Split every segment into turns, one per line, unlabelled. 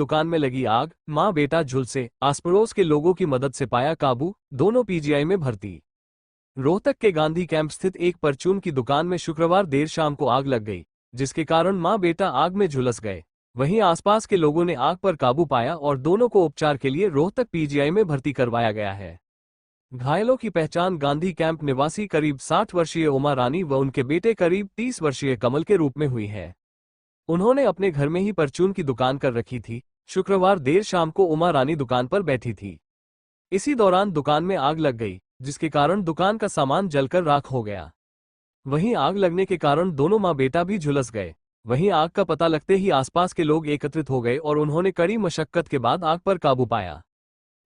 दुकान में लगी आग, मां बेटा झुलसे, आस पड़ोस के लोगों की मदद से पाया काबू, दोनों पीजीआई में भर्ती। रोहतक के गांधी कैंप स्थित एक परचून की दुकान में शुक्रवार देर शाम को आग लग गई, जिसके कारण मां बेटा आग में झुलस गए। वहीं आसपास के लोगों ने आग पर काबू पाया और दोनों को उपचार के लिए रोहतक पीजीआई में भर्ती करवाया गया है। घायलों की पहचान गांधी कैंप निवासी करीब 60 वर्षीय उमा रानी व उनके बेटे करीब 30 वर्षीय कमल के रूप में हुई है। उन्होंने अपने घर में ही परचून की दुकान कर रखी थी। शुक्रवार देर शाम को उमा रानी दुकान पर बैठी थी। इसी दौरान दुकान में आग लग गई, जिसके कारण दुकान का सामान जलकर राख हो गया। वहीं आग लगने के कारण दोनों मां बेटा भी झुलस गए। वहीं आग का पता लगते ही आसपास के लोग एकत्रित हो गए और उन्होंने कड़ी मशक्कत के बाद आग पर काबू पाया।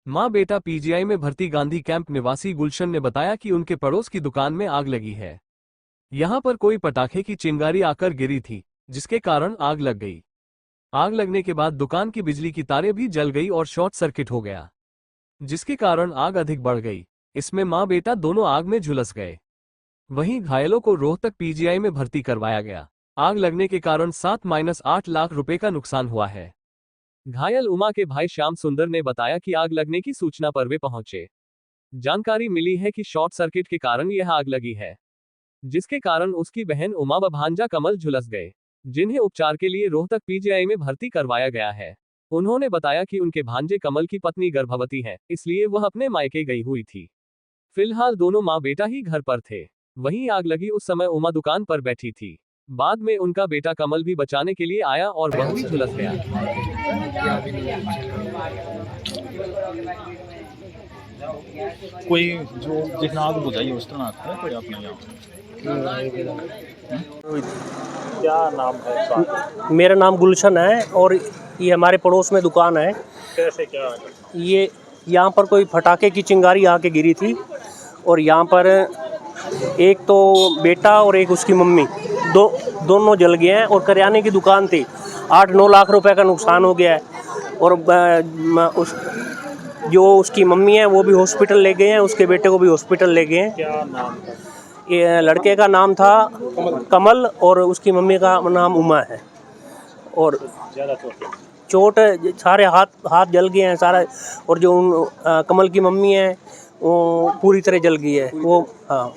मां बेटा पीजीआई में भर्ती गांधी कैंप निवासी गुलशन ने बताया कि उनके पड़ोस की दुकान में आग लगी है। यहां पर कोई पटाखे की चिंगारी आकर गिरी थी, जिसके कारण आग लग गई। आग लगने के बाद दुकान की बिजली की तारें भी जल गई और शॉर्ट सर्किट हो गया, जिसके कारण आग अधिक बढ़ गई। इसमें मां बेटा दोनों आग में झुलस गए। वहीं घायलों को रोहतक पीजीआई में भर्ती करवाया गया। आग लगने के कारण 7-8 लाख रुपए का नुकसान हुआ है। घायल उमा के भाई श्याम सुंदर ने बताया कि आग लगने की सूचना पर वे पहुंचे। जानकारी मिली है कि शॉर्ट सर्किट के कारण यह आग लगी है, जिसके कारण उसकी बहन उमा व भांजा कमल झुलस गए, जिन्हें उपचार के लिए रोहतक पीजीआई में भर्ती करवाया गया है। उन्होंने बताया कि उनके भांजे कमल की पत्नी गर्भवती है, इसलिए वह अपने मायके गई हुई थी। फिलहाल दोनों मां बेटा ही घर पर थे। वहीं आग लगी उस समय उमा दुकान पर बैठी थी। बाद में उनका बेटा कमल भी बचाने के लिए आया और वह भी झुलस गया।
कोई जो जितना आग बुझाई उस तरह आता है कोई अपने यहाँ? क्या नाम है?
मेरा नाम गुलशन है और ये हमारे पड़ोस में दुकान है।
कैसे क्या?
ये यहाँ पर कोई फटाके की चिंगारी आके गिरी थी और यहाँ पर एक तो बेटा और एक उसकी मम्मी दोनों जल गए हैं और करियाने की दुकान थी। 8-9 लाख रुपए का नुकसान हो गया है और जो उसकी मम्मी है वो भी हॉस्पिटल ले गए हैं, उसके बेटे को भी हॉस्पिटल ले गए हैं।
क्या नाम था?
ये लड़के का नाम था कमल और उसकी मम्मी का नाम उमा है। और
ज़्यादा
चोट सारे हाथ जल गए हैं सारा। और जो कमल की मम्मी है वो पूरी तरह जल गई है वो। हाँ।